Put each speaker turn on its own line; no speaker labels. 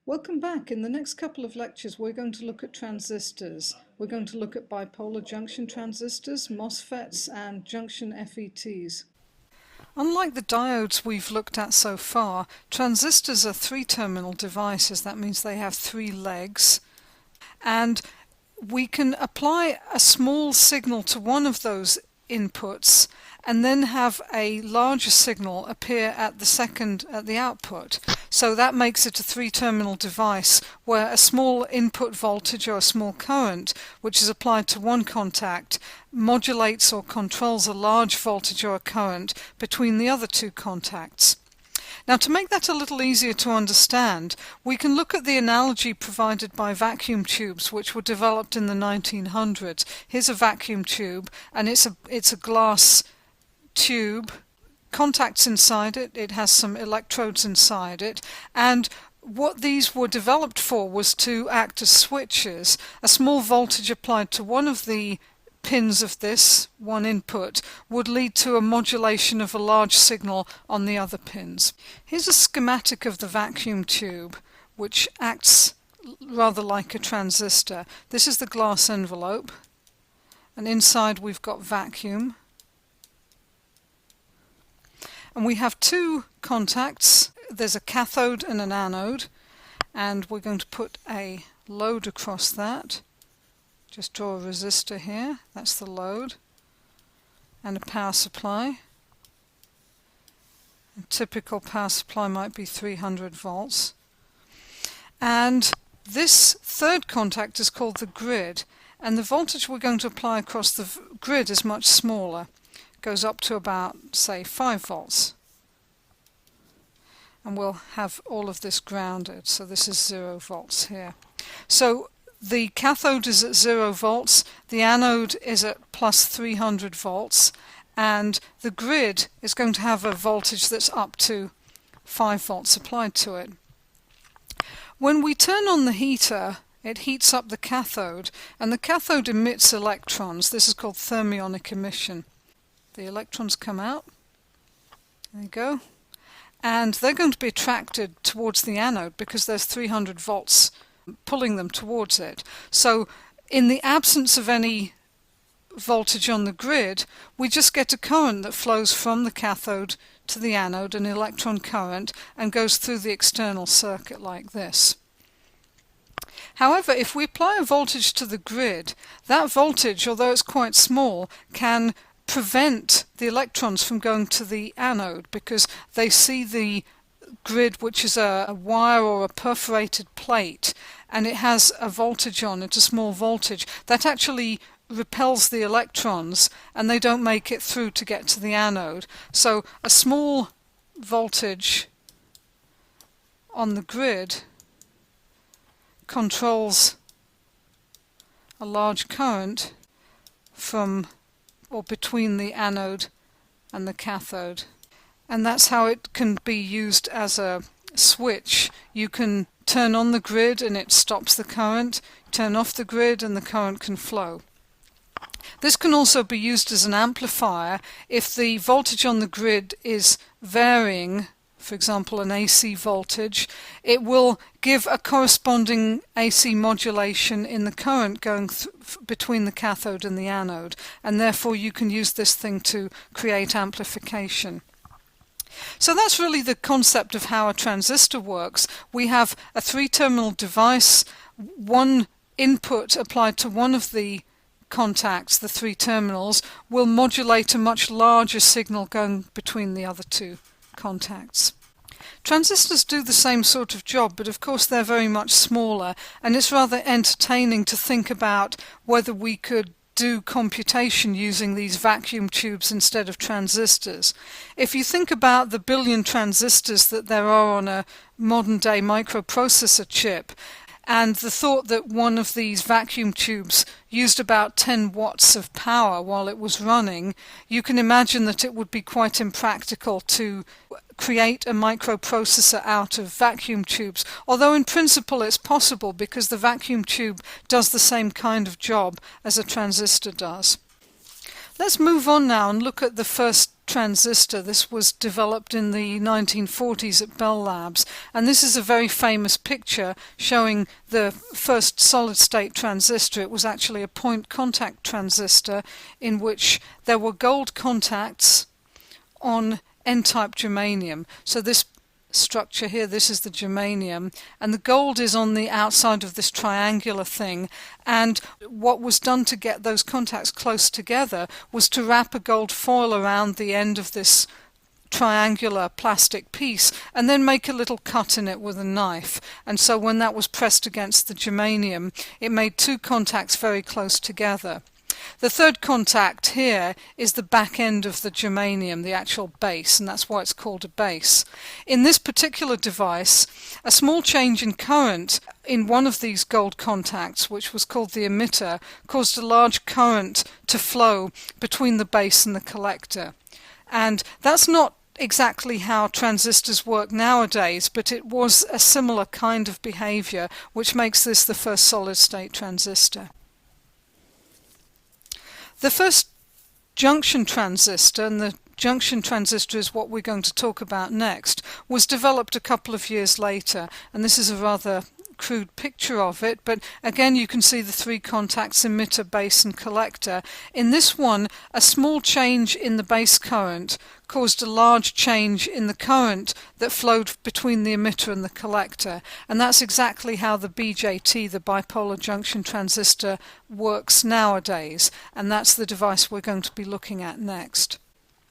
Welcome back. In the next couple of lectures we're going to look at transistors. We're going to look at bipolar junction transistors, MOSFETs and junction FETs. Unlike the diodes we've looked at so far, transistors are three-terminal devices. That means they have three legs, and we can apply a small signal to one of those inputs and then have a larger signal appear at the output. So that makes it a three-terminal device where a small input voltage or a small current which is applied to one contact modulates or controls a large voltage or a current between the other two contacts. Now, to make that a little easier to understand, we can look at the analogy provided by vacuum tubes which were developed in the 1900s. Here's a vacuum tube, and it's a glass tube, contacts inside it, it has some electrodes inside it, and what these were developed for was to act as switches. A small voltage applied to one of the pins of this one input would lead to a modulation of a large signal on the other pins. Here's a schematic of the vacuum tube which acts rather like a transistor. This is the glass envelope, and inside we've got vacuum. And we have two contacts. There's a cathode and an anode, and we're going to put a load across that. Just draw a resistor here, that's the load, and a power supply. A typical power supply might be 300 volts. And this third contact is called the grid, and the voltage we're going to apply across the grid is much smaller. It goes up to about, say, 5 volts. And we'll have all of this grounded, so this is 0 volts here. So the cathode is at 0 volts, the anode is at plus 300 volts, and the grid is going to have a voltage that's up to 5 volts applied to it. When we turn on the heater, it heats up the cathode, and the cathode emits electrons. This is called thermionic emission. The electrons come out, there you go, and they're going to be attracted towards the anode because there's 300 volts pulling them towards it. So in the absence of any voltage on the grid, we just get a current that flows from the cathode to the anode, an electron current, and goes through the external circuit like this. However, if we apply a voltage to the grid, that voltage, although it's quite small, can prevent the electrons from going to the anode because they see the grid, which is a wire or a perforated plate, and it has a voltage on it, a small voltage, that actually repels the electrons and they don't make it through to get to the anode. So a small voltage on the grid controls a large current from or between the anode and the cathode. And that's how it can be used as a switch. You can turn on the grid and it stops the current, turn off the grid and the current can flow. This can also be used as an amplifier if the voltage on the grid is varying, for example an AC voltage. It will give a corresponding AC modulation in the current going between the cathode and the anode, and therefore you can use this thing to create amplification. So that's really the concept of how a transistor works. We have a three-terminal device, one input applied to one of the contacts, the three terminals, will modulate a much larger signal going between the other two contacts. Transistors do the same sort of job, but of course they're very much smaller, and it's rather entertaining to think about whether we could do computation using these vacuum tubes instead of transistors. If you think about the billion transistors that there are on a modern-day microprocessor chip, and the thought that one of these vacuum tubes used about 10 watts of power while it was running, you can imagine that it would be quite impractical to create a microprocessor out of vacuum tubes, although in principle it's possible because the vacuum tube does the same kind of job as a transistor does. Let's move on now and look at the first transistor. This was developed in the 1940s at Bell Labs, and this is a very famous picture showing the first solid-state transistor. It was actually a point contact transistor in which there were gold contacts on N-type germanium. So this structure here, this is the germanium, and the gold is on the outside of this triangular thing, and what was done to get those contacts close together was to wrap a gold foil around the end of this triangular plastic piece and then make a little cut in it with a knife, and so when that was pressed against the germanium it made two contacts very close together. The third contact here is the back end of the germanium, the actual base, and that's why it's called a base. In this particular device, a small change in current in one of these gold contacts, which was called the emitter, caused a large current to flow between the base and the collector. And that's not exactly how transistors work nowadays, but it was a similar kind of behavior, which makes this the first solid-state transistor. The first junction transistor, and the junction transistor is what we're going to talk about next, was developed a couple of years later, and this is a rather crude picture of it, but again you can see the three contacts, emitter, base and collector. In this one, a small change in the base current caused a large change in the current that flowed between the emitter and the collector, and that's exactly how the BJT, the bipolar junction transistor, works nowadays, and that's the device we're going to be looking at next.